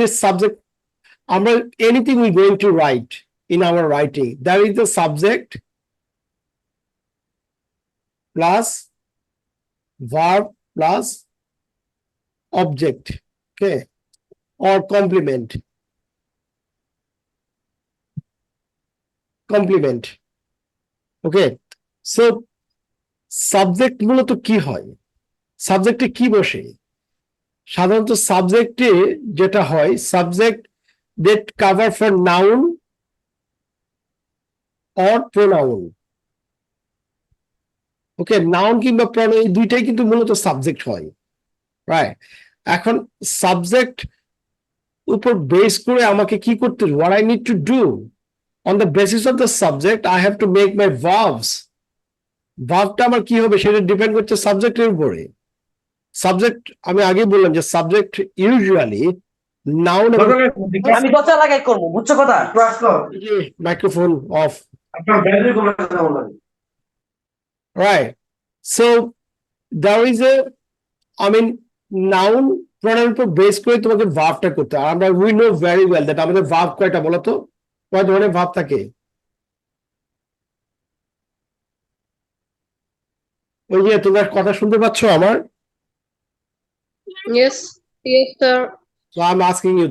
just subject. Anything we're going to write in our writing, there is the subject plus verb plus object, okay, or complement. Okay, so subject মূলত কি হয়, সাবজেক্টে কি বসে? সাধারণত সাবজেক্টে যেটা হয়, subject that cover for noun or pronoun. Okay, noun কিংবা প্রনাউন এই দুইটাই কিন্তু মূলত সাবজেক্ট হয়, রাইট? এখন সাবজেক্ট উপর বেস করে আমাকে কি করতে হবে? what I need to do on the basis of the subject I have to make my verbs. ভার্বটা আমার কি হবে সেটা ডিপেন্ড করছে সাবজেক্টের উপরে। সাবজেক্ট আমি আগে বললাম যে সাবজেক্ট ইউজুয়ালি নাউন। আমি কথা লাগাই করব, বুঝছো কথা? মাইক্রোফোন অফ, আপনার ব্যাটারি কমে কথা বলেন। Right? So there is a, I mean, noun pronoun উপর বেস করে তোমাকে ভার্বটা করতে হয়। আমরা we know very well that আমাদের ভার্ব কয়টা বলো তো? কয় ধরনের ভার্ব থাকে? ওই যে তোমরা কথা শুনতে পাচ্ছ আমার? Yes, yes, sir. So I'm asking you,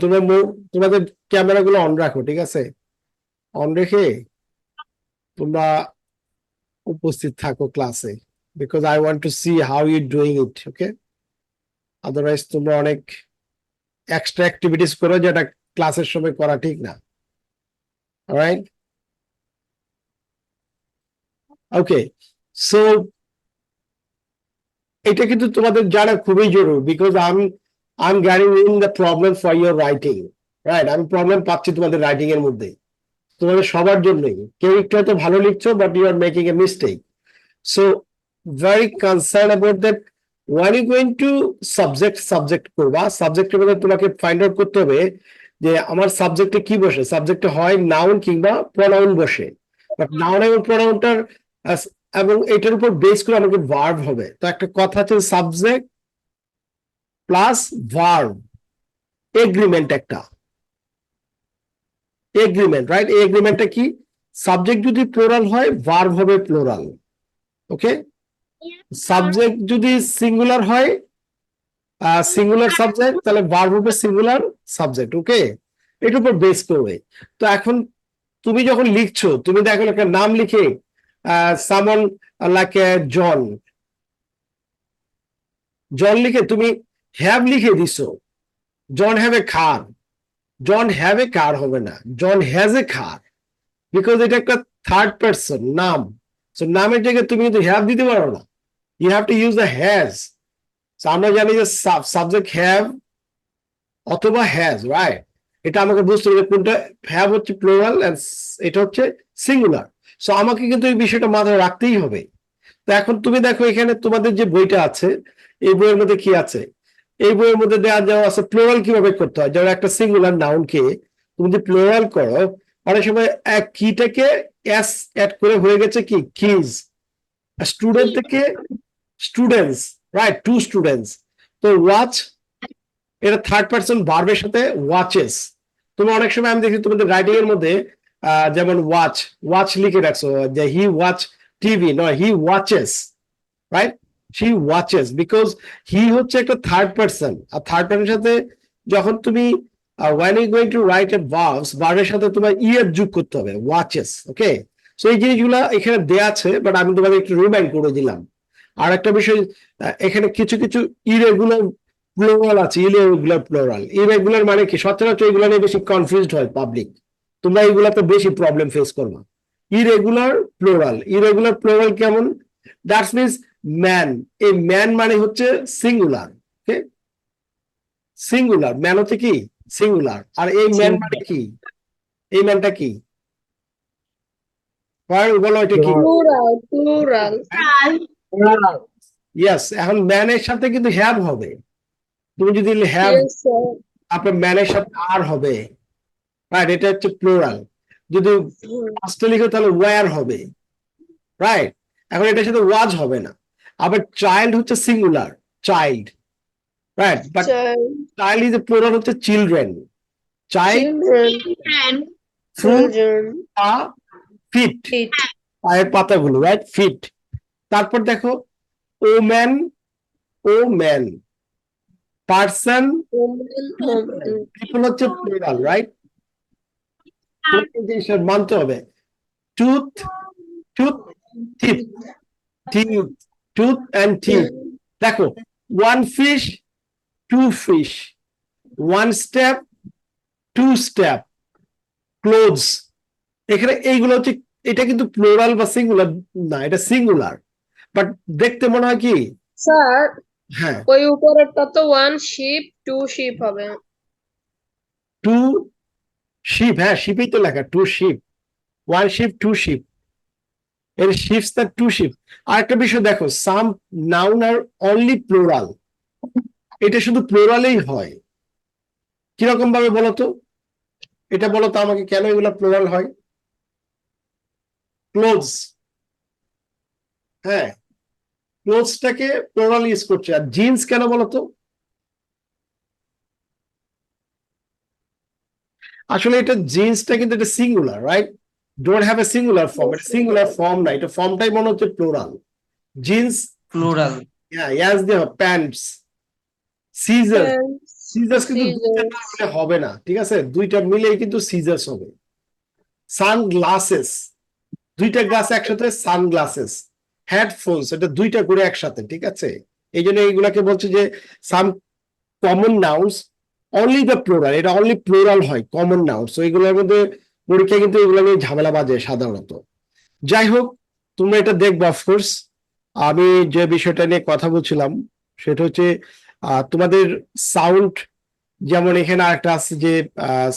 তোমাদের ক্যামেরা গুলো অন রাখো, ঠিক আছে? অন রেখে তোমরা উপস্থিত থাকো ক্লাসে, because I want to see how you doing it, okay? Otherwise তোমরা অনেক এক্সট্রা অ্যাক্টিভিটিস করো যেটা ক্লাসের সময় করা ঠিক না, অলরাইট? ওকে, সো এটা কিন্তু তোমাদের জানা খুবই জরুরি, because I'm getting in the problem for your writing, right? আমি প্রবলেম পাচ্ছি তোমাদের রাইটিং এর মধ্যে, তোমাদের সবার জন্যই। কেউ একটু হয়তো ভালো লিখছো, but you are making a mistake. So very concern about that. when you going to subject করবা, সাবজেক্টের মধ্যে তোমাকে ফাইন্ড আউট করতে হবে যে আমার সাবজেক্টে কি বসে। সাবজেক্টে হয় নাউন কিংবা প্রনাউন বসে, বাট নাউন এবং প্রনাউনটার এবং এটার উপর বেস করে আমাকে ভার্ব হবে। তো একটা কথা আছে, সাবজেক্ট প্লাস ভার্ব, এগ্রিমেন্ট, একটা এগ্রিমেন্ট, রাইট? এই এগ্রিমেন্টটা কি? সাবজেক্ট যদি প্লুরাল হয়, ভার্ব হবে প্লুরাল, ওকে? সাবজেক্ট যদি সিঙ্গুলার হয়, সিঙ্গুলার সাবজেক্ট, তাহলে ভার্ব হবে সিঙ্গুলার সাবজেক্ট, ওকে? এটার উপর বেস করবে। তো এখন তুমি যখন লিখছো, তুমি দেখো একটা নাম লিখে সামন লাইক জন লিখে তুমি হ্যাভ লিখে দিছো, জন have a car. John have a কার হবে না, John has a car, because এটা একটা থার্ড পারসন নাম। সো নামের জায়গায় তুমি কিন্তু হ্যাভ দিতে পারো না, you have to use the has. আমরা জানি যে সাবজেক্ট হ্যাভ অথবা হ্যাজ, রাইট? এটা আমাকে বুঝতে হবে কোনটা হ্যাভ হচ্ছে প্লুরাল এন্ড এটা হচ্ছে সিঙ্গুলার। সো আমাকে কিন্তু এই বিষয়টা মাথায় রাখতেই হবে। তো এখন তুমি দেখো এখানে তোমাদের যে বইটা আছে, এই বইয়ের মধ্যে কি আছে? এই বইয়ের মধ্যে দেওয়া আছে প্লুরাল কিভাবে করতে হয়। যেমন একটা সিঙ্গুলার নাউনকে তুমি যদি প্লুরাল করো, অনেক সময় এক কিটাকে এস অ্যাড করে হয়ে গেছে কি কিজ। স্টুডেন্ট থেকে স্টুডেন্টস, রাইট? Two students. তো ওয়াচ, এটা থার্ড পারসন ভার্বের সাথে ওয়াচেস। তুমি অনেক সময় আমি দেখি তোমাদের রাইটিং এর মধ্যে যেমন ওয়াচ লিখে রাখছো যে হি ওয়াচ টিভি, নয়, he watches, right? He watches, because he হচ্ছে একটা থার্ড পারসন। আর থার্ড পারসনের সাথে যখন তুমি when you going to write a verbs, ভার্বের সাথে তোমার ইয়ের যোগ করতে হবে, ওয়াচেস, ওকে? সো এই জিনিসগুলো এখানে দেয়া আছে, বাট আমি তোমাকে একটু রিমাইন্ড করে দিলাম। আর একটা বিষয়, এখানে কিছু কিছু ইরেগুলার প্লুরাল আছে, ইরেগুলার মানে কি? সচরাচর এগুলো নিয়ে বেশি কনফিউজড হয় পাবলিক, তোমরা এগুলাতে বেশি প্রবলেম ফেস করবা। ইরেগুলার প্লুরাল কেমন? That's means man. এই ম্যান মানে হচ্ছে সিঙ্গুলার, ওকে? সিঙ্গুলার, ম্যান হচ্ছে কি সিঙ্গুলার। আর এই ম্যান মানে কি? এই ম্যানটা কি? বলো এটা কি? Plural. ইয়েস। এখন ম্যানের সাথে কিন্তু হ্যাভ হবে। তুমি যদি হ্যাভ, Yes, sir. আপনার ম্যানের সাথে আর হবে, রাইট? এটা হচ্ছে প্লুরাল। যদি পাঁচটা লিখো তাহলে ওয়্যার হবে, রাইট? এখন এটার সাথে ওয়াজ হবে না। আবার চাইল্ড হচ্ছে singular, child, right? But child is a plural হচ্ছে children, child children, foot children, পা ফিট feet, পায়ের পাতাগুলো রাইট ফিট তারপর দেখো ওম্যান ও man person woman, woman, people হচ্ছে প্লুরাল রাইট তোমাকে জিনিসটা মানতে হবে tooth tooth teeth teeth tooth and teeth দেখো one fish two fish one step two step close এখানে এইগুলো হচ্ছে এটা কিন্তু প্লুরাল বা সিঙ্গুলার না এটা সিঙ্গুলার বাট দেখতে মনে হয় কি স্যার হ্যাঁ ওই উপরেরটা তো ওয়ান শিপ টু শিপ হবে টু শিপ হ্যাঁ শিপই তো লেখা two ship one ship two ship এর শিপস দ্য টু শিপ আর একটা বিষয় দেখো সাম নাউন আর অনলি প্লুরাল এটা শুধু প্লুরালেই হয় কিরকম ভাবে বলো তো এটা বলো তো আমাকে কেন এগুলো প্লুরাল হয় ক্লোজ হ্যাঁ ক্লোজটাকে প্লুরাল ইউজ করছে আর জিন্স কেন বলো তো আসলে এটা জিন্সটা কিন্তু এটা singular right don't have a singular form এটা সিঙ্গুলার ফর্ম না এটা ফর্মটাই মনে হচ্ছে প্লুরাল জিন্স প্লুরাল হ্যাঁ ইয়াস দিয়ে প্যান্টস সিজার Pants, সিজার্স কিন্তু দুইটা না scissors, হলে হবে না ঠিক আছে দুইটা মিলেই কিন্তু সিজার্স হবে সানগ্লাসেস দুইটা গ্লাস একসাথে সানগ্লাসেস হেডফোনস এটা দুইটা করে একসাথে ঠিক আছে এই জন্য এইগুলাকে বলছে যে সাম common nouns only the plural এটা অনলি প্লুরাল হয় কমন নাউন্স তো এগুলোর মধ্যে পরীক্ষা কিন্তু এগুলো নিয়ে ঝামেলা বাজে সাধারণত যাই হোক তোমরা এটা দেখবে অফকোর্স আমি যে বিষয়টা নিয়ে কথা বলছিলাম সেটা হচ্ছে তোমাদের সাউন্ড যেমন এখানে আরেকটা আছে যে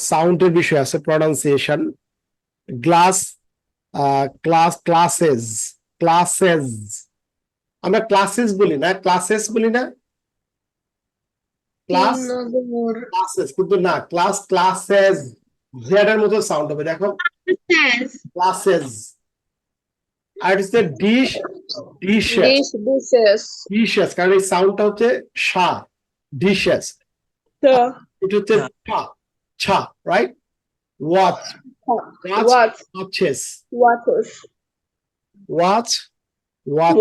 সাউন্ডের বিষয় আছে প্রনাউন্সিয়েশন গ্লাস ক্লাসেস ক্লাসেস আমরা ক্লাসেস বলি না ক্লাসেস বলি না ক্লাস another ক্লাসেস কিন্তু না ক্লাসেস জেড এর মতো সাউন্ড হবে দেখো says ক্লাসেস আর হচ্ছে dish dishes dish dishes dishes কারণ এই সাউন্ডটা হচ্ছে শা ডিশেস so এটা হচ্ছে ছা ছা right watch what watches watches watch watch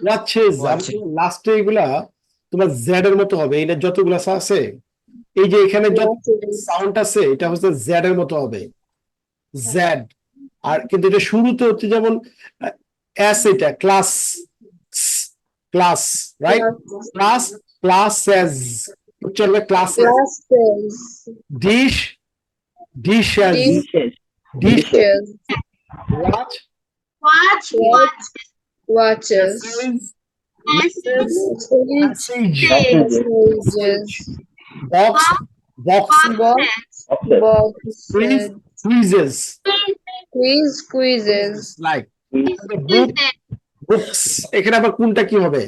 watches watches লাস্টে এগুলা তোমার জেড এর মতো হবে এটা যতগুলা আছে এই যে এখানে যত watches সাউন্ড আছে এটা হচ্ছে জেড এর মতো হবে জেড আর কিন্তু এটা শুরুতে হচ্ছে যেমন এস এটা class class right class classes উচ্চারণ classes glasses dish dishes dishes dish dishes watch watches message messages box box box Quiz, boxes quizzes quizzes like book books এখানে আবার কোনটা কি হবে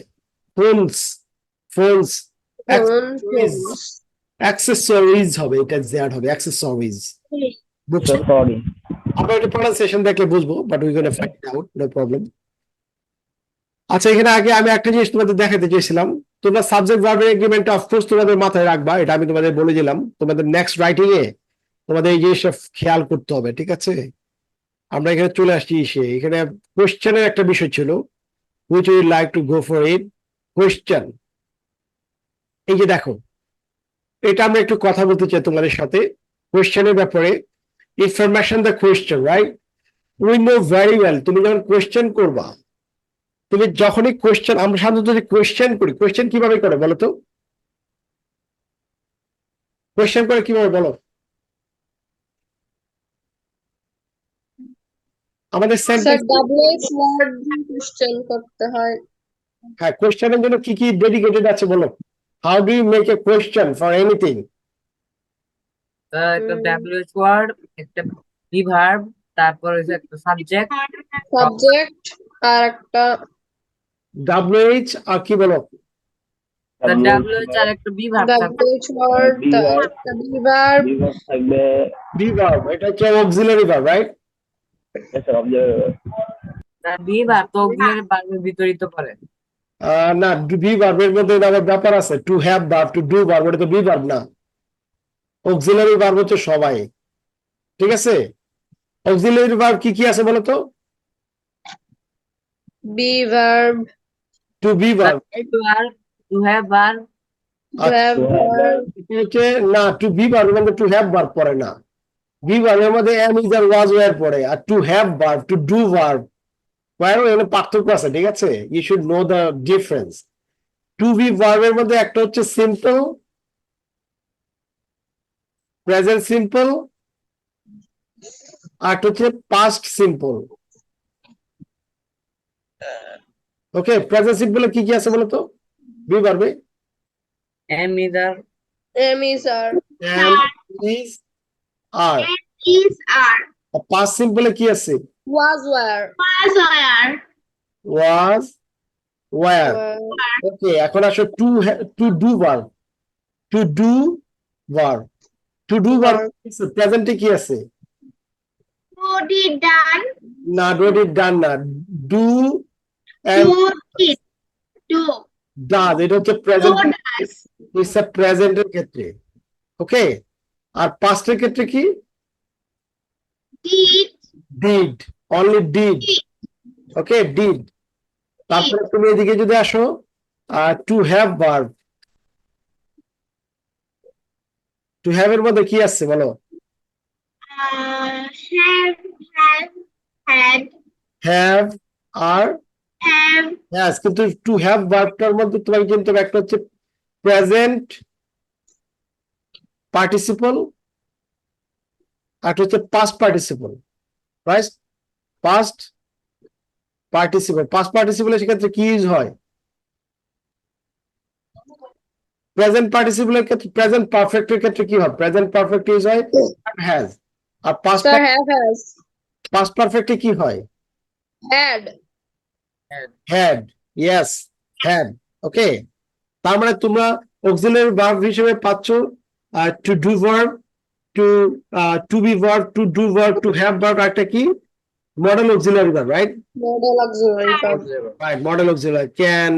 phones phones phones accessories হবে এটা Z হবে accessories books sorry আমরা এটা প্রনাউন্সিয়েশন দেখলে বুঝবো but we gonna find out no problem আচ্ছা এখানে আগে আমি একটা জিনিস তোমাদের দেখাতে চেয়েছিলাম তোমরা সাবজেক্ট ভার্বের এগ্রিমেন্ট অফকোর্স তোমাদের মাথায় রাখবা এটা আমি তোমাদের বলে দিলাম তোমাদের নেক্সট রাইটিং এ তোমাদের এই জিনিসটা খেয়াল করতে হবে ঠিক আছে আমরা এখানে চলে আসছি এখানে কোশ্চেনের একটা বিষয় ছিল which you would like to go for it question এই যে দেখো এটা আমরা একটু কথা বলতে চাই তোমাদের সাথে কোশ্চেনের ব্যাপারে information the question right we know very well তুমি যখন কোশ্চেন করবা তুমি যখনই কোশ্চেন আমরা সাধারণত যদি কোশ্চেন করি কোশ্চেন কিভাবে করে বলো তো কোশ্চেন করে কিভাবে বলো আমাদের sir sentence WH word question করতে হয় হ্যাঁ কোশ্চেনের জন্য কি কি ডেডিকেটেড আছে বলো how do you make a question for anything একটা WH ওয়ার্ড একটা বি ভার্ব তারপর হচ্ছে একটা সাবজেক্ট সাবজেক্ট আর একটা WH আর কি বলো WH আর একটা বি ভার্ব থাকবে WH ওয়ার্ড আর একটা verb থাকবে বি ভার্ব এটা হচ্ছে auxiliary verb right be verb তো অক্সিলারি ভার্বের বিতরিত করে না বি ভার্বের মধ্যে আবার ব্যাপার আছে two have verb to do verb এটা তো বি ভার্ব না অক্সিলারি ভার্ব হচ্ছে সবাই, ঠিক আছে? অক্সিলারি ভার্ব কি কি আছে বলো তো? be verb, to be verb, to আর to have verb to have verb, হচ্ছে না, টু বি ভার্ব মানে টু হ্যাভ ভার্ব পড়ে না, বি ভার্বের মধ্যে am is are was were পড়ে, আর to have verb, to do verb, এখানে পার্থক্য আছে, ঠিক আছে? You should know the difference. To be ভার্বের মধ্যে একটা হচ্ছে সিম্পল, প্রেজেন্ট সিম্পল, আর একটা হচ্ছে পাস্ট সিম্পল। ওকে, প্রেজেন্ট সিম্পলে কি কি আছে বলো তো বি ভার্বে? Am either am is are, am is are. is are past সিম্পলে কি আছে? was were, was were was were. were, okay, এখন আসো to do verb, to do verb, to do verb প্রেজেন্টে কি আছে? do did done না, do did done না, do and do did do does, এটা হচ্ছে do present, does it's a প্রেজেন্টের ক্ষেত্রে। ওকে, আর পাস্টের ক্ষেত্রে কি? did did, only did. Okay, did. তারপরে তুমি এদিকে যদি আসো to have verb, to have এর মধ্যে কি আছে বলো? have had হ্যাভ আর have হ্যাজ, কিন্তু টু হ্যাভ ভার্বটার মধ্যে তোমাকে কিন্তু একটা হচ্ছে প্রেজেন্ট পার্টিসিপল, আর একটা হচ্ছে past participle, right? Past participle, past পার্টিসিপলের সেক্ষেত্রে কি ইউজ হয়? প্রেজেন্ট পার্টিসিপলের ক্ষেত্রে, প্রেজেন্ট পারফেক্টের ক্ষেত্রে কি হয়? প্রেজেন্ট পারফেক্ট ইউজ হয় হ্যাজ, আর পাস্ট sir have has, পারফেক্টে কি হয়? had, had, yes, had. Okay, তার মানে তোমরা অক্সিলারি ভার্ব হিসেবে পাচ্ছ to do verb, to be verb, to do verb, to have verb, একটা কি modal auxiliary verb, right? model auxiliary verb, right, modal auxiliary, can,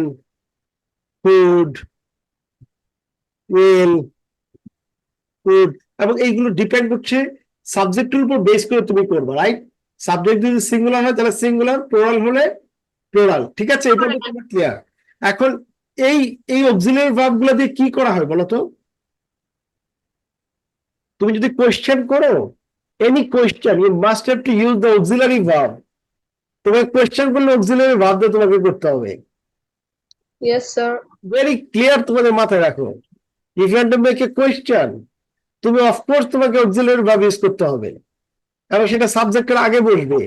could, will, could, এবং এইগুলো depend করছে সাবজেক্টের উপর বেস করে তুমি করবে, রাইট? সাবজেক্ট যদি সিঙ্গুলার হয় তাহলে সিঙ্গুলার, প্লুরাল হলে প্লুরাল, ঠিক আছে? এটা তোমার ক্লিয়ার। এখন এই এই অক্সিলারি ভার্ব গুলো দিয়ে কি করা হয় বলো তো? তুমি যদি কোয়েশ্চেন করো, any question, you must have to use the auxiliary verb. তোমাকে কোয়েশ্চেন করলে অক্সিলারি ভার্ব দিয়ে তোমাকে করতে হবে। yes sir, ভেরি ক্লিয়ার, তোমাদের মাথায় রাখো। If you want to make a question, তুমি অফকোর্স তোমাকে অক্সিলারি ভার্ব ইউজ করতে হবে, এবং সেটা সাবজেক্টের আগে বসবে,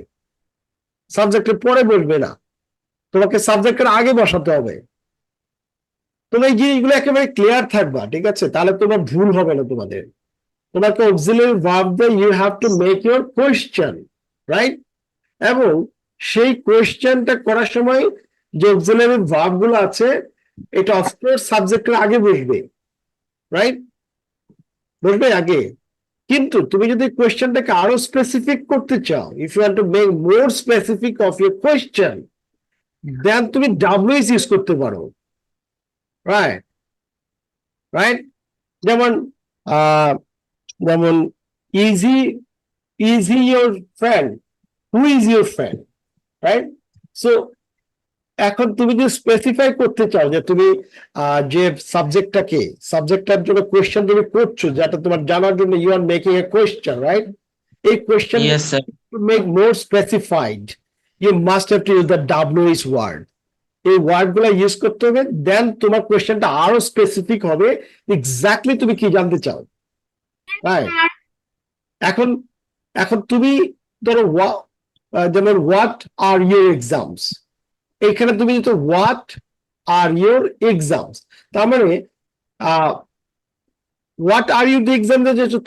সাবজেক্টের পরে বসবে না, তোমাকে সাবজেক্টের আগে বসাতে হবে। তুমি এই জিনিসগুলো একেবারে ক্লিয়ার থাকবা, ঠিক আছে? তাহলে তোমার ভুল হবে না তোমাদের। তোমাকে অক্সিলারি ভার্ব দিয়ে you have to make your question, right? এবং সেই কোয়েশ্চেনটা করার সময় যে অক্সিলারি ভার্ব গুলো আছে, এটা অফকোর্স সাবজেক্টের আগে বসবে, রাইট? বসবে আগে। কিন্তু তুমি যদি কোয়েশ্চেনটাকে আরো স্পেসিফিক করতে চাও, if you want to make more specific of your question, then তুমি ডাব্লিউএস ইউজ করতে পারো, রাইট? রাইট, যেমন যেমন easy, easy your friend, who is your friend, right? So এখন তুমি যদি স্পেসিফাই করতে চাও যে তুমি যে সাবজেক্টটার জন্য কোয়েশ্চেন তুমি করছো, যেটা তোমার জানার জন্য you are making a question, right? এই question Yes, sir. to make more specified, you must have to use the WH word. এই ওয়ার্ড গুলো ইউজ করতে হবে, দেন তোমার কোয়েশ্চেনটা আরো স্পেসিফিক হবে, এক্স্যাক্টলি তুমি কি জানতে চাও, রাইট? এখন এখন তুমি ধরো যেমন হোয়াট আর ইউর এক্সামস, এখানে তুমি তো হোয়াট আর ইউর এক্সামস, তার মানে what are you the exam,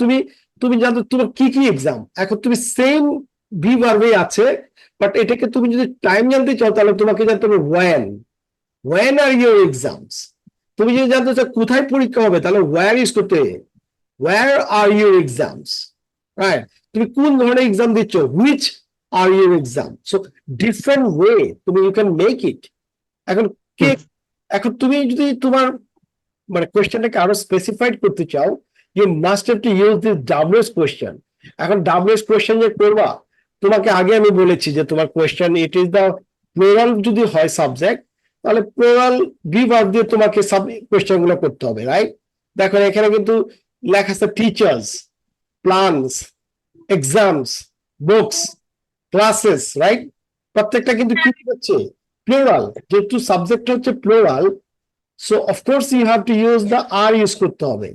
তুমি তুমি জানো তোমার কি কি এক্সাম। এখন তুমি সেম বি ভার্বে আছে, বাট এটাকে তুমি যদি টাইম জানতে চাও তাহলে তোমাকে জানতে হবে ওয়েন আর ইউর এক্সামস। তুমি যদি জানতে চাও কোথায় পরীক্ষা হবে, তাহলে ওয়্যার ইউজ করতে হবে, where are your exams, right? তুমি কোন ধরনের এক্সাম দিচ্ছ, which are your exam. So different way তুমি ইউ ক্যান মেক ইট। এখন কে, এখন তুমি যদি তোমার মানে কোয়েশ্চেনটাকে আরো স্পেসিফাইড করতে চাও, you must have to use this WH question. এখন WH question যে করবা, তোমাকে আগে আমি বলেছি যে তোমার question it is the plural যদি হয় সাবজেক্ট, তাহলে প্লুরাল বি ভার্ব দিয়ে তোমাকে সব কোয়েশ্চেন গুলো করতে হবে, রাইট? দেখো এখানে কিন্তু লেখা আছে teachers, plans, exams, books, classes, right? প্রত্যেকটা কিন্তু কি হচ্ছে প্লুরাল, যেহেতু সাবজেক্ট হচ্ছে plural, so of course you have to use the are use করতে হবে,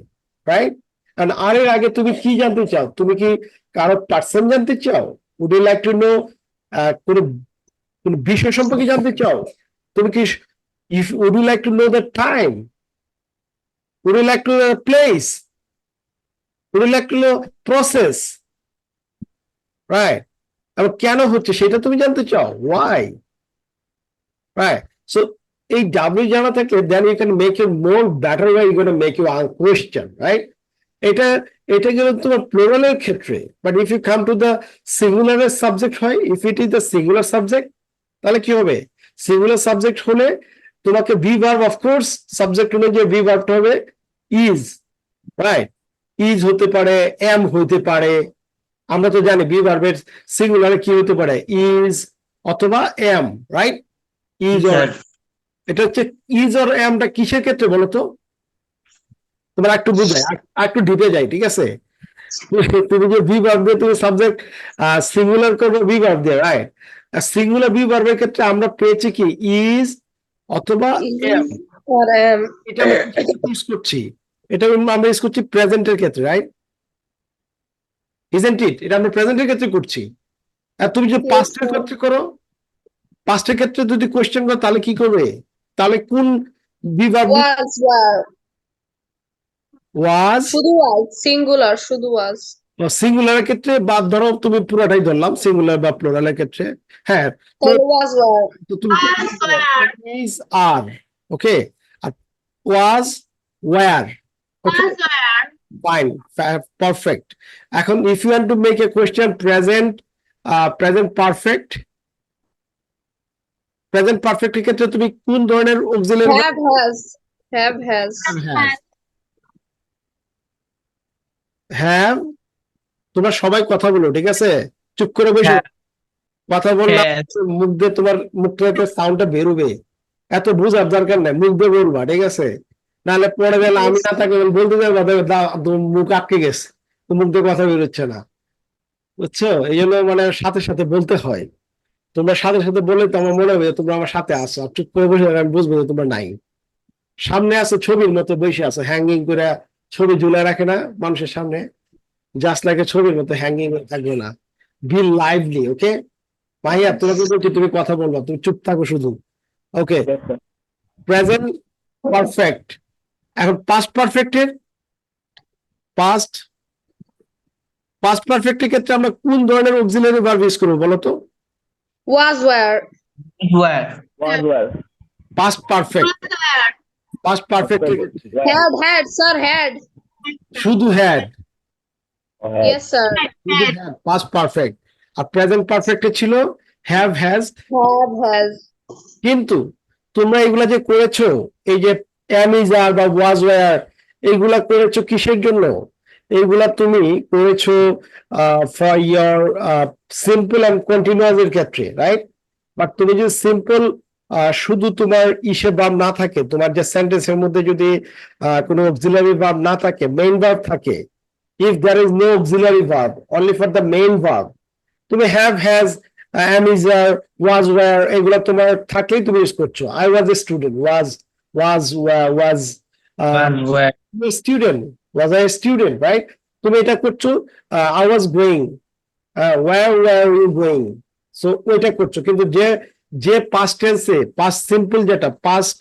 রাইট? কারণ আর এর আগে তুমি কি জানতে চাও? তুমি কি কারো পার্সন জানতে চাও? Would you like to know কোনো কোন বিষয় সম্পর্কে জানতে চাও? তুমি কি if would you like to know the time? Would you like to know the place? Would you like to know process, right? এবং কেন হচ্ছে সেটা তুমি জানতে চাও, ওয়াই, রাইট? সো এই ডাব্লিউ জানা থাকলে then you can make you more better way you gonna make you question, right? এটা এটা গেল তোমার প্লুরালের ক্ষেত্রে, but if you come to the সিঙ্গুলারের সাবজেক্ট হয়, if it is the singular subject, তাহলে কি হবে? সিঙ্গুলার সাবজেক্ট হলে তোমাকে বি ভার্ব, অফকোর্স সাবজেক্ট অনুযায়ী বি ভার্বটা হবে ইজ, রাইট? ইজ হতে পারে, এম হতে পারে। আমরা তো জানি বি ভার্বের সিঙ্গুলারে কি হতে পারে, ইজ অথবা এম, রাইট? ইজ অর, এটা হচ্ছে ইজ অর এমটা কিসের ক্ষেত্রে বলো তো? তোমরা একটু বুঝাই, একটু ডিপে যাই, ঠিক আছে? তুমি যে বি ভার্ব দিয়ে তুমি সাবজেক্ট সিঙ্গুলার করবে বি ভার্ব দিয়ে, রাইট? সিঙ্গুলার বি ভার্বের ক্ষেত্রে আমরা পেয়েছি কি ইজ অথবা এম। or am. এটা আমরা ইউজ করছি, এটা আমরা ইউজ করছি প্রেজেন্টের ক্ষেত্রে, রাইট? Isn't it? এটা আমরা প্রেজেন্টের ক্ষেত্রে করছি। আর তুমি যদি Yes, পাস্টের sir. ক্ষেত্রে করো, পাস্টের ক্ষেত্রে যদি কোশ্চেন করো তাহলে কি করবে? তাহলে কোন বি ভার্ব? Was, were. ওয়াজ। শুধু was, singular, শুধু was. সিঙ্গুলারের ক্ষেত্রে বাদ ধরো, তুমি পুরোটাই ধরলাম সিঙ্গুলার বা প্লুরালের ক্ষেত্রে, হ্যাঁ, তো তাহলে was, were. তো তুমি Was, were. Is are, okay, আর was were, okay, Was were. Fine, perfect. এখন if you want to make a question present, present perfect, present পারফেক্টের ক্ষেত্রে তুমি কোন ধরনের auxiliary Have, has. Have, has. Have? তোমরা সবাই কথা বলো, ঠিক আছে? চুপ করে বসে হ্যাঁ। কথা বললাম, হ্যাঁ। মুখ দিয়ে তোমার মুখ থেকে সাউন্ডটা বেরোবে, এত বোঝার দরকার নাই, মুখ দিয়ে বলবা, ঠিক আছে? নাহলে পরে গেলে আমি না থাকলে বলতে যাবো মুখ আটকে গেছে, তো মুখ দিয়ে কথা বেরোচ্ছে না, বুঝছো? এই জন্য মানে সাথে সাথে বলতে হয়। তোমরা সাথে সাথে বলে তো আমার মনে হবে যে তোমরা আমার সাথে আসো, আর চুপ করে বসে থাকলে আমি বুঝবো যে তোমরা নাই। সামনে আছো ছবির মতো বসে আছো, হ্যাঙ্গিং করে ছবি ঝুলে রাখে না মানুষের সামনে, জাস্ট লাগে ছবির মতো হ্যাঙ্গিং থাকবে না। বি লাইভলি, ওকে? মাহিয়া তোমাকে বলছি তুমি কথা বলবা, তুমি চুপ থাকো শুধু, ওকে? Present perfect. এখন পাস্ট পারফেক্টের, পাস্ট পাস্ট পারফেক্টের ক্ষেত্রে আমরা কোন ধরনের অক্সিলারি ভার্ব ইউজ করবো বলো তো? Was, were. Were. Past perfect, Was were. Past পারফেক্টের ক্ষেত্রে Had, sir, had. শুধু হ্যাড, Yes, sir. শুধু হ্যাড, পাস্ট পারফেক্ট। আর প্রেজেন্ট পারফেক্টে ছিল হ্যাভ, হ্যাজ। Have, has. কিন্তু তোমরা এগুলা যে করেছো, এই যে am is are বা was were, এইগুলা করেছো কিসের জন্য? এইগুলা তুমি করেছো for your simple and continuous এর ক্ষেত্রে, রাইট? বাট তুমি যদি সিম্পল শুধু তোমার ইসে ভার্ব না থাকে, তোমার যে সেন্টেন্সের মধ্যে যদি কোনো অক্সিলারি ভার্ব না থাকে, মেইন ভার্ব থাকে, if there is no auxiliary verb only for the main verb, তুমি have, has, am is are, was were, এগুলা তোমার থাকলেই তুমি ইউজ করছো। I was a student, was a student, was I a student, right? তুমি এটা করছো I was going, where were you going, so ওইটা করছো। কিন্তু যে past tense এ past simple, যেটা past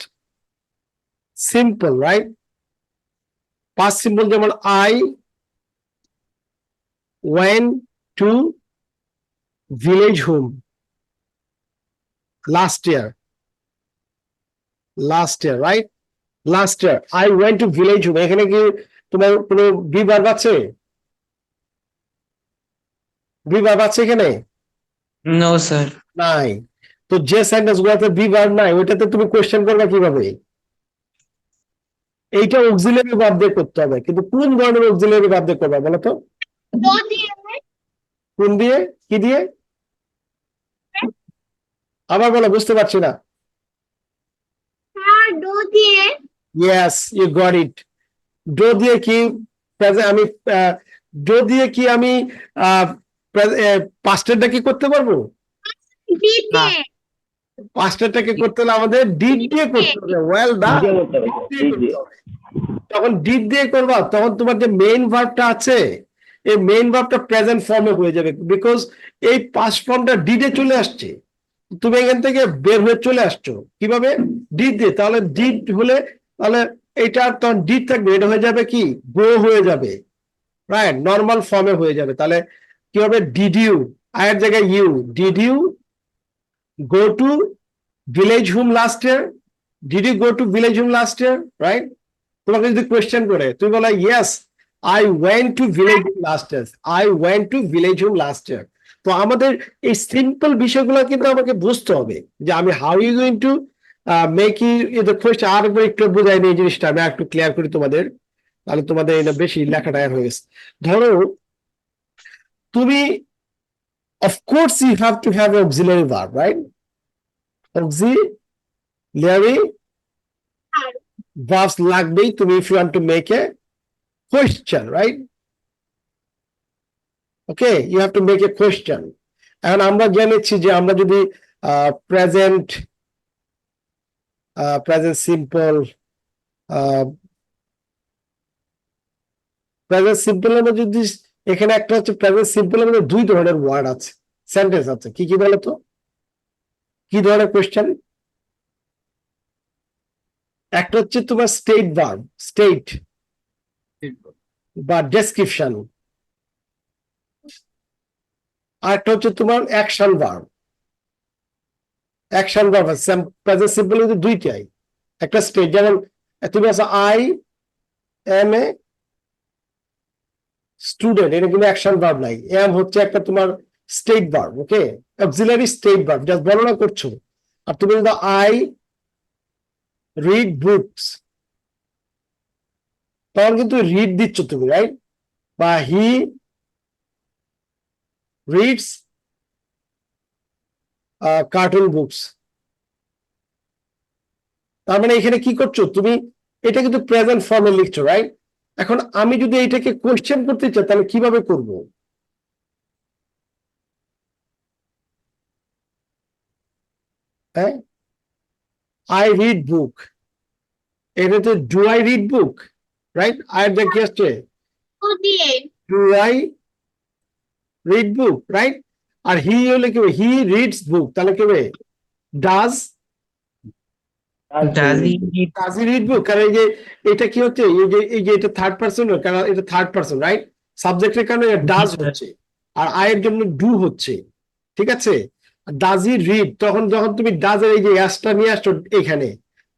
simple, right? past simple যেমন I went to village home last year, right? last year I went to village home, এখানে কি তোমার কোনো বি ভার্ব আছে? বি ভার্ব আছে এখানে? No, sir. নাই। তো যে সেন্টেন্স গুলোতে বি ভার্ব নাই ওইটাতে তুমি কোশ্চেন করবে কিভাবে? এইটা অক্সিলারি ভার্ব দিয়ে করতে হবে, কিন্তু কোন ধরনের অক্সিলারি ভার্ব দিয়ে করবে বলো তো? Do দিয়ে কোন দিয়ে, কি দিয়ে? আবার বলো, বুঝতে পারছি না। স্যার do দিয়ে yes, you got it. Do দিয়ে কি আমি ডো দিয়ে কি আমি পাস্টেরটা কি করতে পারবো? did না। দিয়ে পাস্টেরটাকে করতে হলে আমাদের ডিড দিয়ে করতে হবে। Well done. তখন ডিড দিয়ে করবা, তখন তোমার যে মেইন ভার্বটা আছে, এই মেইন ভার্বটা প্রেজেন্ট ফর্মে হয়ে যাবে, বিকজ এই পাস্ট ফর্মটা ডিডে চলে আসছে। তুমি এখান থেকে বের হয়ে চলে আসছো কিভাবে? ডিড দিয়ে। তাহলে ডিড হলে তাহলে এটা তখন ডিড থাকবে, এটা হয়ে যাবে কি, গো হয়ে যাবে, রাইট? নর্মাল ফর্মে হয়ে যাবে। তাহলে কি হবে? ডিড ইউ, আয়ের জায়গায় you, did you go to village home last year? Did you go to village home last year, right? তোমাকে যদি কোয়েশ্চেন করে তুমি বলো yes I went to village home last year, I went to village home last year. তো আমাদের এই simple বিষয়গুলো কিন্তু আমাকে বুঝতে হবে, যে আমি how you going to make you the question. আর একবার একটু বোঝাই এই জিনিসটা আমি একটু ক্লিয়ার করি তোমাদের, তাহলে তোমাদের এটা বেশি লেখাটা হয়ে গেছে। ধরো তুমি, of course you have to have auxiliary verb, right? Auxiliary verbs লাগবেই তুমি, if you want to make a question, right? Okay, you have to make a question. এখন আমরা জেনেছি যে আমরা যদি প্রেজেন্ট সিম্পল প্রেজেন্ট সিম্পলের মধ্যে যদি এখানে একটা হচ্ছে প্রেজেন্ট সিম্পলের মধ্যে দুই ধরনের ওয়ার্ড আছে, সেন্টেন্স আছে, কি কি বলো তো? কি ধরনের কোয়েশ্চেন? একটা হচ্ছে তোমার স্টেট ভার্ব, স্টেট বা ডেসক্রিপশন, আর একটা হচ্ছে তোমার action verb. Action verb present simple কিন্তু দুইটাই। একটা স্টেট, যেমন তুমি আছো আই এম এ স্টুডেন্ট, এটা কিন্তু অ্যাকশন ভার্ব নাই। এম হচ্ছে একটা তোমার স্টেট ভার্ব, ওকে, অক্সিলারি স্টেট ভার্ব, জাস্ট বর্ণনা করছো। আর তুমি কিন্তু আই রিড বুকস, তখন কিন্তু রিড দিচ্ছ তুমি, রাইট? বা হি রিডস কার্টুন বুকস। তার মানে এখানে কি করছো তুমি? এটা কিন্তু প্রেজেন্ট ফর্মে লিখছো, রাইট? এখন আমি যদি এটাকে কোয়েশ্চেন করতে চাই তাহলে কিভাবে করব? হ্যাঁ, আই রিড বুক, এটাতে do I read book, right? আয়ের দেখে আসছে do দিয়ে do I read book, right? আর হি হলে কি, হি রিডস বুক, তাহলে কি হবে? Does Does he read? Does he read book. কারণ এই যে এটা কি হচ্ছে, এই যে এটা থার্ড পারসন, কারণ এটা থার্ড পারসন, রাইট? সাবজেক্টের কারণে ডাজ হচ্ছে, আর আয়ের জন্য ডু হচ্ছে, ঠিক আছে? ডাজ হি রিড, তখন যখন তুমি ডাজের এই যে অ্যাসটা নিয়ে আসছো এখানে,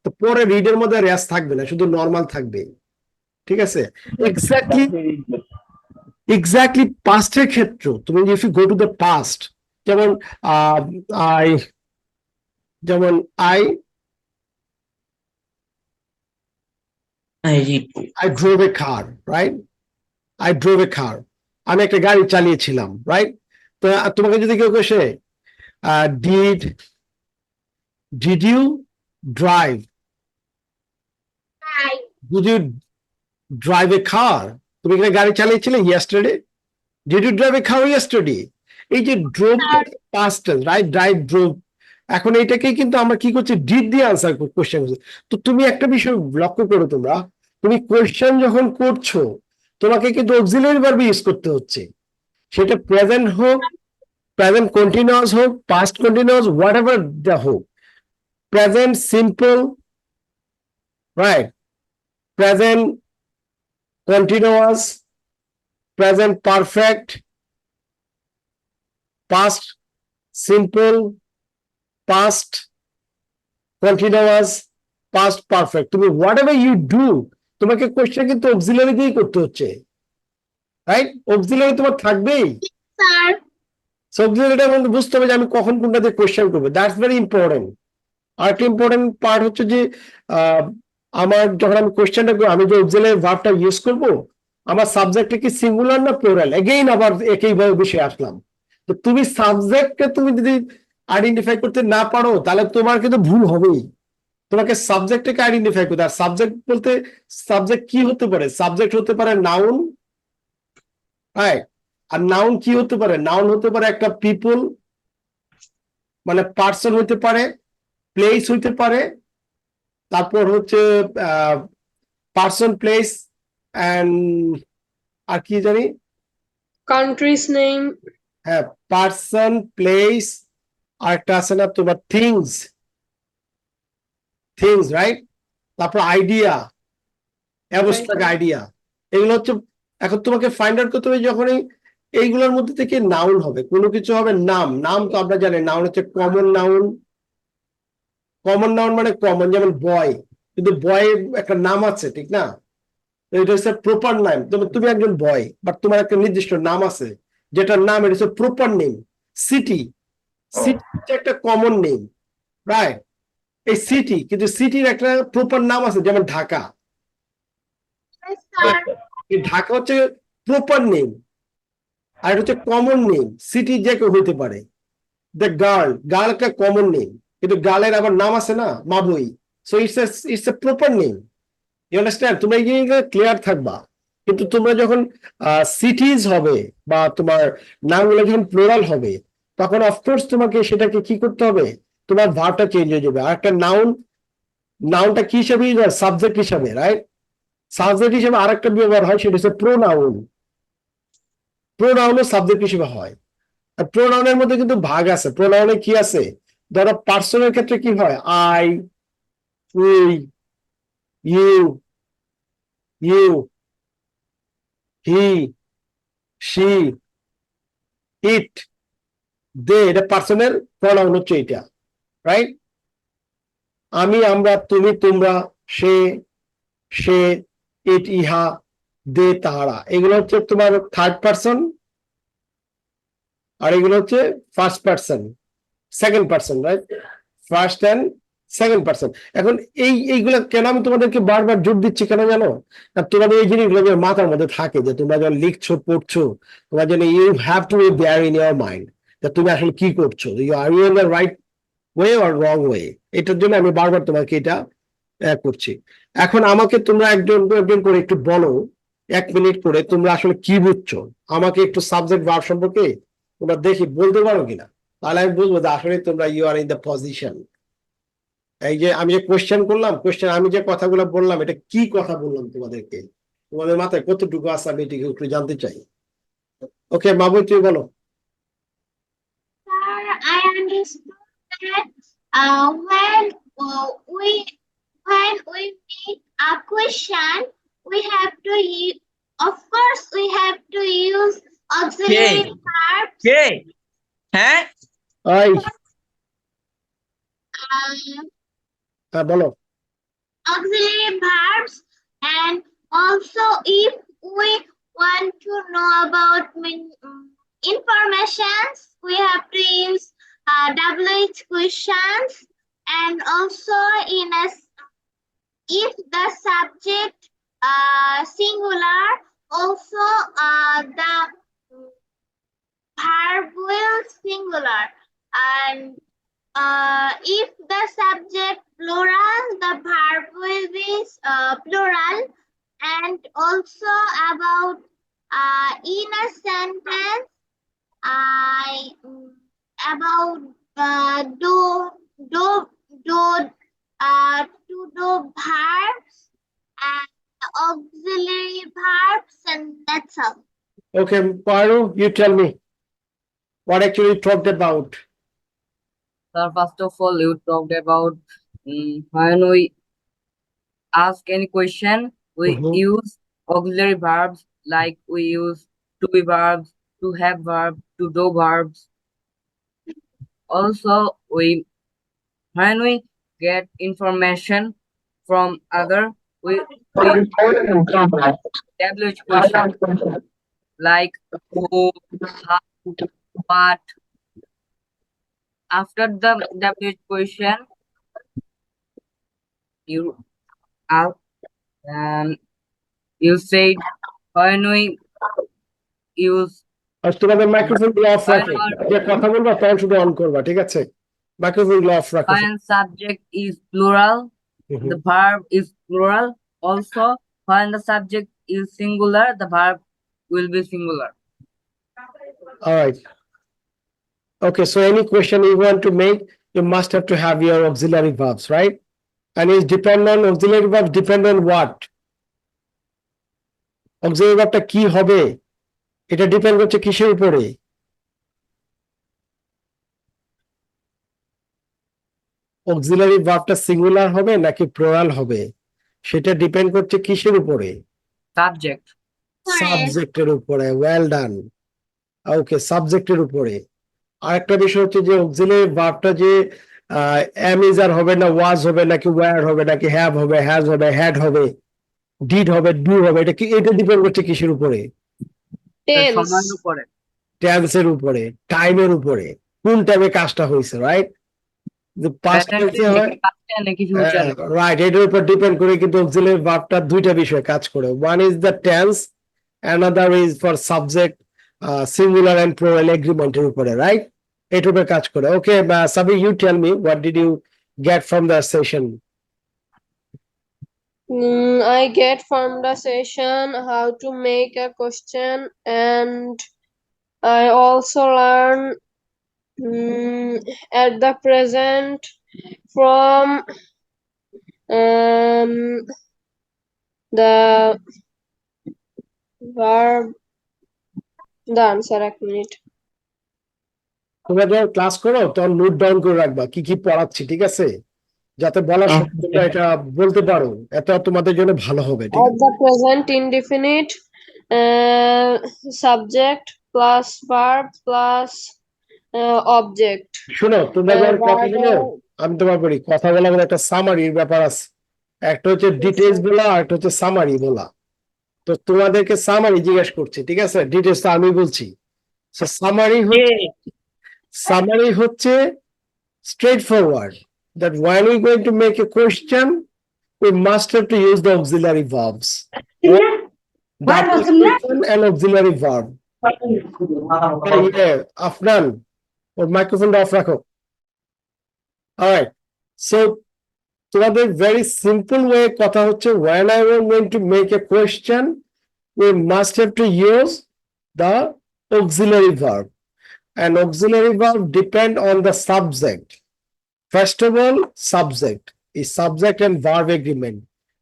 তো পরে রিডের মধ্যে আর অ্যাস থাকবে না, শুধু নর্মাল থাকবে, ঠিক আছে? এক্স্যাক্টলি পাস্টের ক্ষেত্র তুমি if you go to the past, যেমন আই, যেমন I I read. I drove a car, right? I drove a car. আমি একটা গাড়ি চালিয়েছিলাম, রাইট? তো তোমাকে যদি কেউ কষে did you drive, I did you drive a car? তুমি এখানে গাড়ি চালিয়েছিলে yesterday? Did you drive a car yesterday? এই যে drove past tense, right? Drive, drove. এখন এইটাকে কিন্তু আমরা কি করছি, ডিড দিয়ে আনসার কোশ্চেন করছি। তো তুমি একটা বিষয় লক্ষ্য করো, তোমরা তুমি কোশ্চেন যখন করছো তোমাকে কিন্তু অক্সিলারি ভার্ব ইউজ করতে হচ্ছে, সেটা প্রেজেন্ট হোক, প্রেজেন্ট কন্টিনিউয়াস হোক, পাস্ট কন্টিনিউয়াস, হোয়াট এভার দা হোক, present simple, right? Present continuous, present perfect, past simple, past continuous, past perfect, তুমি হোয়াট এভার ইউ ডু, তোমাকে কোশ্চেন কিন্তু অক্সিলারি দিয়েই করতে হচ্ছে, রাইট? অক্সিলারি তোমার থাকবেই। sir অক্সিলারিটার মধ্যে বুঝতে হবে যে আমি কখন কোনটা দিয়ে কোশ্চেন করবো, দ্যাটস ভেরি ইম্পর্টেন্ট। আর একটা ইম্পর্টেন্ট পার্ট হচ্ছে যে আমার যখন আমি কোশ্চেনটা করবো, আমি যে অক্সিলারি ভার্বটা ইউজ করব, আমার সাবজেক্টটা কি সিঙ্গুলার না প্লুরাল? এগেইন আবার একইভাবে বিষয়ে আসলাম। তো তুমি সাবজেক্টকে তুমি যদি আইডেন্টিফাই করতে না পারো, তাহলে তোমার কিন্তু ভুল হবেই। তোমাকে সাবজেক্টটাকে আইডেন্টিফাই করতে, আর সাবজেক্ট বলতে সাবজেক্ট কি হতে পারে? সাবজেক্ট হতে পারে নাউন, রাইট? আর নাউন কি হতে পারে? নাউন হতে পারে একটা পিপল, মানে পার্সন হতে পারে, প্লেস হইতে পারে, তারপর হচ্ছে পার্সন, প্লেস, এন্ড আর কি জানি, Country's name. হ্যাঁ, পার্সন, প্লেস, আর একটা আছে না তোমার, থিংস, থিংস, রাইট? তারপর আইডিয়া, অ্যাবস্ট্রাক্ট আইডিয়া, এগুলো হচ্ছে। এখন তোমাকে ফাইন্ড আউট করতে হবে যখনই এইগুলোর মধ্যে থেকে নাউন হবে, কোনো কিছু হবে নাম। নাম তো আমরা জানি, নাউন হচ্ছে কমন নাউন। কমন নাউন মানে কমন, যেমন বয়, কিন্তু বয়ের একটা নাম আছে, ঠিক না? তো এটা হচ্ছে প্রপার নাম। তুমি একজন বয়, বাট তোমার একটা নির্দিষ্ট নাম আছে, যেটার নাম, এটা হচ্ছে প্রপার নেম। সিটি, সিটি হচ্ছে একটা কমন নেম, রাইট? এই সিটি, কিন্তু সিটির একটা প্রপার নাম আছে, যেমন ঢাকা। Yes, sir. এই ঢাকা হচ্ছে প্রপার নেম, আর এটা হচ্ছে কমন নেম। সিটি যে কেউ হইতে পারে। দ্য গার্ল, গার্ল একটা কমন নেম, কিন্তু গার্লের আবার নাম আছে না, মাবই। So it's a proper name. You understand? তোমরা এই জিনিসগুলো ক্লিয়ার থাকবা। কিন্তু তোমরা যখন সিটিজ হবে, বা তোমার নামগুলো যখন প্লুরাল হবে, তখন অফকোর্স তোমাকে সেটাকে কি করতে হবে? তোমার ভার্বটা চেঞ্জ হয়ে যাবে। আর একটা নাউন, নাউনটা কি হিসাবে, সাবজেক্ট হিসাবে, রাইট? সাবজেক্ট হিসেবে আরেকটা ব্যবহার হয়, সেটা হচ্ছে প্রোনাউন। প্রোনাউনও সাবজেক্ট হিসেবে হয়। আর প্রোনাউনের মধ্যে কিন্তু ভাগ আছে। প্রোনাউনে কি আছে? ধরো পার্সনের ক্ষেত্রে কি হয়? I, we, you, you, he, she, it, they, এটা পার্সনের প্রোনাউন হচ্ছে এটা, রাইট? আমি, আমরা, তুমি, তোমরা, সে, সে, ইট, ইহা, দে, তাহারা, এগুলো হচ্ছে তোমার থার্ড পার্সন, আর এগুলো হচ্ছে first person, second person, right? First and second person. এখন এইগুলো কেন আমি তোমাদেরকে বারবার জোর দিচ্ছি, কেন জানো? না, তোমাদের এই জিনিসগুলো যেন মাথার মধ্যে থাকে, যে তোমরা যখন লিখছো, পড়ছো, তোমরা যেন you have to be there in your mind, যে তুমি আসলে কি করছো, you are you in the right way or wrong way. এটার জন্য আমি বারবার তোমাকে এটা করছি। এখন আমাকে তোমরা একজন একজন করে একটু বলো, 1 মিনিট করে, তোমরা আসলে কি বুঝছো। আমাকে একটু সাবজেক্ট ভার্ব সম্পর্কে তোমরা দেখি বলতে পারো কিনা, তাহলে আমি বুঝবো যে আসলে তোমরা you are in the position. এই যে আমি যে কোশ্চেন করলাম, কোশ্চেন আমি যে কথাগুলো বললাম, এটা কি কথা বললাম তোমাদেরকে, তোমাদের মাথায় কতটুকু আছে, আমি এটিকে একটু জানতে চাই। ওকে মাবুই, তুমি বলো। Sir, I understood that when we make a question, we have to of course we have to use auxiliary verbs. কে হ্যাঁ এই, বলো। Auxiliary verbs, and also if we want to know about informations, we have to use WH questions, and also if the subject singular, also the verb will singular, and if the subject plural, the verb will be plural, and also about in a sentence, about to do verbs and auxiliary verbs, and that's all. Okay, Paru, you tell me what actually you talked about. sir, first of all you talked about when we ask any question we Mhm. use auxiliary verbs, like we use to be verbs, to have verb, to do verbs. Also when we get information from other, we WH question, like who, how, what. After the WH question, you ask, and you said when we use আর তোমাদের microphone গুলো of when রাখো, যে কথা বলবা তখন শুধু on করবা, ঠিক আছে? মাইক্রোফোন গুলো অফ রাখো। when subject is plural, hmm. the verb is plural. Also, when the subject is singular, the verb will be singular. All right. Okay, so any question you want to make, you must have to have your auxiliary verbs, right? And it's depend on auxiliary verbs depend on what? Auxiliary verbটা কি হবে? এটা depend করছে কিসের উপরে? Auxiliary ভার্বটা singular হবে নাকি plural হবে, সেটা ডিপেন্ড করছে কিসের উপরে? Subject. সাবজেক্টের উপরে। Well done. ওকে, সাবজেক্টের উপরে। আরেকটা বিষয় হচ্ছে যে অক্সিলারি ভার্বটা যে এম ইজ আর হবে না, ওয়াজ হবে নাকি ওয়্যার হবে নাকি হ্যাভ হবে, হ্যাজ হবে, হ্যাড হবে, ডিড হবে, ডু হবে, এটা কি, এটা ডিপেন্ড করছে কিসের উপরে? Tense. সময়ের উপরে। টেন্সের উপরে, টাইমের উপরে, কোন টাইমে কাজটা হয়েছে, রাইট? যে পাস্ট Present টেন্সে হয়, past tense নাকি future? রাইট, এটার উপর ডিপেন্ড করে কিন্তু অক্সিলারি ভার্বটা দুইটা বিষয়ে কাজ করে। One is the tense, another is for subject, singular and plural এগ্রিমেন্টের উপরে, রাইট? এটার উপরে কাজ করে। Okay, Sabi, you tell me what did you get from the session? I get from the session how to make a question, and I also learn at the present from the verb. The answer, এক minute. তোমরা যখন class করো তখন note down করে রাখবা কি কি পড়াচ্ছি, ঠিক আছে? যাতে বলার সময় তোমরা এটা বলতে পারো, এটা তোমাদের জন্য ভালো হবে, ঠিক At আছে? the present indefinite, subject plus verb plus object. শোনো, তোমরা যখন কথা verb বলো, আমি তোমার বলি, কথা বলা বলে একটা সামারির ব্যাপার আছে। একটা হচ্ছে ডিটেলস বলা আর একটা হচ্ছে সামারি বলা। তো তোমাদেরকে সামারি জিজ্ঞেস করছি, ঠিক আছে? ডিটেলস তো আমি বলছি। সামারি হচ্ছে straight forward, that when we going to make a question, we must have to use the auxiliary verbs. Double question and auxiliary verb. Afnan, ওর মাইক্রোফোনটা অফ রাখো। Alright, so তোমাদের very simple way কথা হচ্ছে, when I am going to make a question, we must have to use the auxiliary verb, and auxiliary verb depend on the subject. First of all, subject is subject and verb agreement.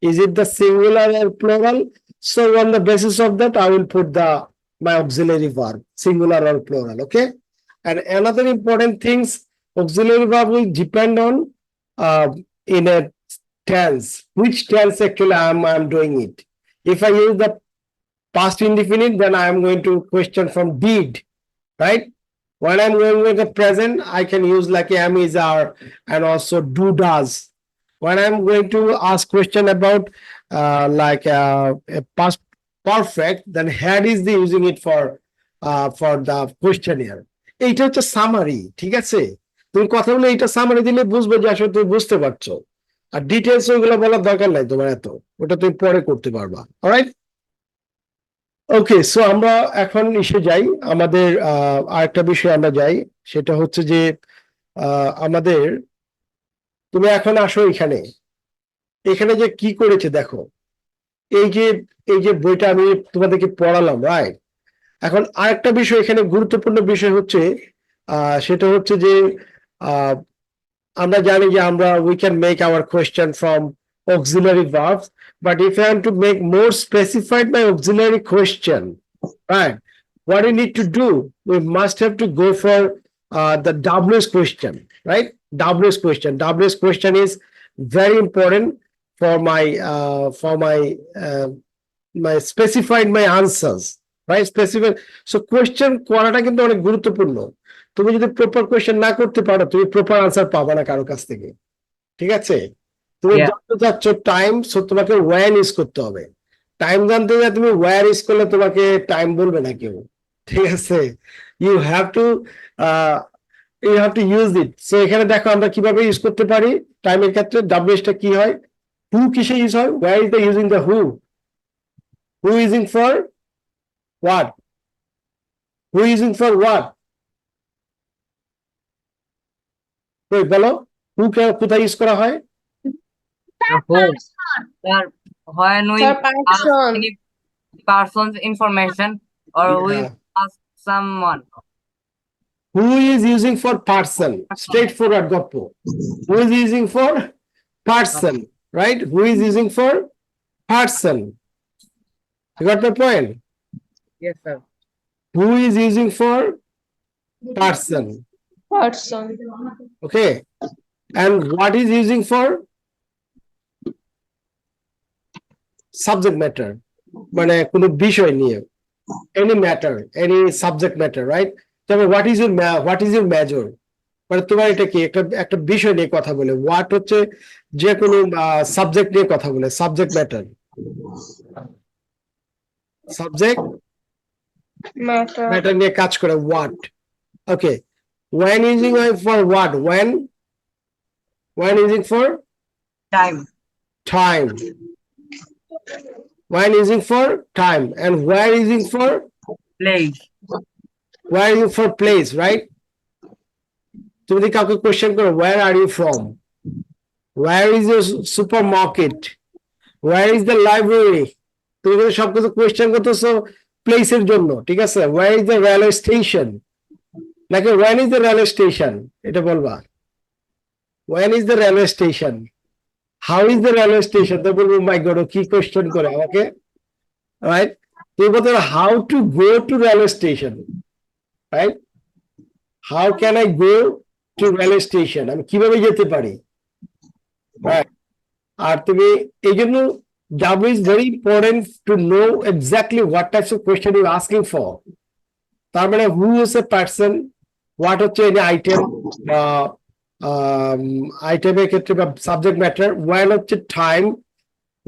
Is it the singular or plural? So on the basis of that, I will put my auxiliary verb, singular or plural, okay? And another important things, auxiliary verb will depend on in a tense, which tense actually I'm doing it. If I use the past indefinite, then I am going to question from did, right? When I'm going with the present, I can use like am, is, are, and also do, does. When I'm going to ask question about a past perfect, then had is the using it for the questionnaire. এইটা হচ্ছে summary, ঠিক আছে? তুমি কথা বলে এটা summary দিলে বুঝবে যে আসলে তুমি বুঝতে পারছো। আর ডিটেলস ওইগুলো বলার দরকার নাই তোমার এত, ওটা তুমি পরে করতে পারবা। অলরাইট, ওকে, সো আমরা এখন এসে যাই আমাদের আরেকটা বিষয়ে আমরা যাই, সেটা হচ্ছে যে আমাদের, তুমি এখন আসো এখানে, এখানে যে কি করেছে দেখো, এই যে বইটা আমি তোমাদেরকে পড়ালাম, রাইট? এখন আরেকটা বিষয় এখানে গুরুত্বপূর্ণ বিষয় হচ্ছে সেটা হচ্ছে যে আমরা জানি যে আমরা we can make our question from auxiliary verbs, but if I want to make more specified my auxiliary question, right, what we need to do, we must have to go for the WS question, right? WS question is very important for my specified my answers, right? Specific. So question করাটা কিন্তু অনেক গুরুত্বপূর্ণ। তুমি যদি proper question না করতে পারো, তুমি প্রপার আনসার পাবা না কারো কাছ থেকে, ঠিক আছে? তুমি জানতে চাচ্ছ টাইম, সো তোমাকে ওয়্যার ইউজ করতে হবে। টাইম জানতে গেলে তুমি ওয়্যার ইউজ করলে তোমাকে টাইম বলবে না কেউ, ঠিক আছে? You have to use it. So এখানে দেখো আমরা কিভাবে ইউজ করতে পারি টাইমের ক্ষেত্রে। ডাব্লিউএসটা কি হয়? who কিসে ইউজ হয়? Where is the using the who? Who using for what? Who using for what? কই বলো, who কোথায় ইউজ করা হয়? Whom? Sir, when we Sir, ask person. any person's information or we Yeah. ask someone. Who is using for person? Straightforward goppo. Who is using for person, right? Who is using for person? You got my point? Yes, sir. Who is using for person? Person. Okay. And what is using for? Subject matter. মানে কোনো বিষয় নিয়ে, any matter, any subject matter, right? তবে what is your major? মানে তোমার এটা কি একটা বিষয় নিয়ে কথা বলে, what হচ্ছে যে কোনো সাবজেক্ট নিয়ে কথা বলে, subject matter, subject Matter. Matter নিয়ে কাজ করে what. Okay. When using for what? When using for Time. time. When using for time. And where using for? Place. Where using for place, right? তুমি যদি কাউকে question করো, where are you from? Where is your supermarket? Where is the library? তুমি কিন্তু সবকিছু question করতেছো প্লেসের জন্য, ঠিক আছে? Where is the railway station? নাকি when is the railway station? এটা বলবা। When is the railway station? How is the railway station? তো বলবো মাই গড, কি কোশ্চেন করে আমাকে, রাইট? তুমি বলতে how to go to railway station, right? How can I go to railway station? আমি কিভাবে যেতে পারি, right? আর তুমি এই জন্য W is very important to know exactly what types of question you're asking for. তার মানে who is a person, what হচ্ছে any item, আইটেমের ক্ষেত্রে বা সাবজেক্ট ম্যাটার, when হচ্ছে টাইম,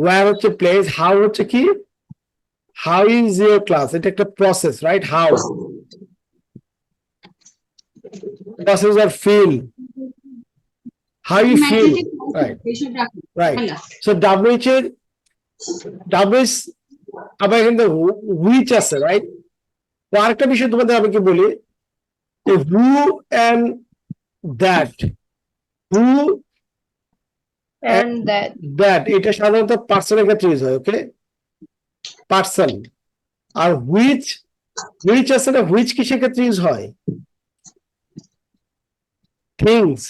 where হচ্ছে প্লেস, how হচ্ছে কি, how is your class, এটা একটা process, right? how process or feel, how you feel, right? So WH এর WH আবার এখানে which আছে, রাইট? তো আরেকটা বিষয় তোমাদের আমি কি বলি, who and that, who And that. এটা সাধারণত পার্সনের ক্ষেত্রে ইউজ হয়, ওকে? পার্সন। আর which আছে না, which কিসের ক্ষেত্রে ইউজ হয়? things,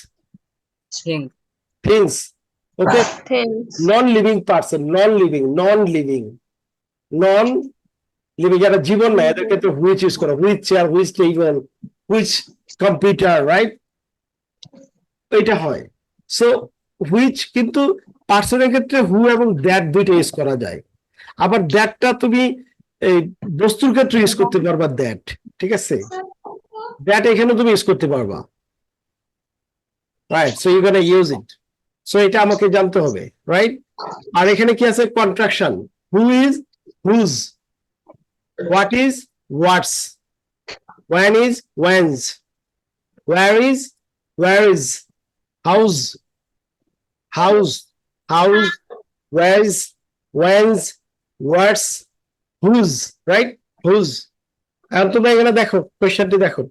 okay? Things. non-living person, non-living যারা জীবন নাই এদের ক্ষেত্রে which ইউজ করো, which chair, which table, which computer, right? এটা হয়। সো which কিন্তু পার্সনের ক্ষেত্রে who এবং that দুইটা ইউজ করা যায়। আবার দ্যাটটা তুমি এই বস্তুর ক্ষেত্রে ইউজ করতে পারবা, দ্যাট, ঠিক আছে? দ্যাট এখানে তুমি ইউজ করতে পারবা, right? So you gonna use it. So এটা আমাকে জানতে হবে, রাইট? আর এখানে কি আছে? Contraction. Who is who's, what is what's, when is whens, where is where is, house where is whens, what's, whose, right? whose। এখন তোমরা এখানে দেখো, কোয়েশ্চনটি দেখো,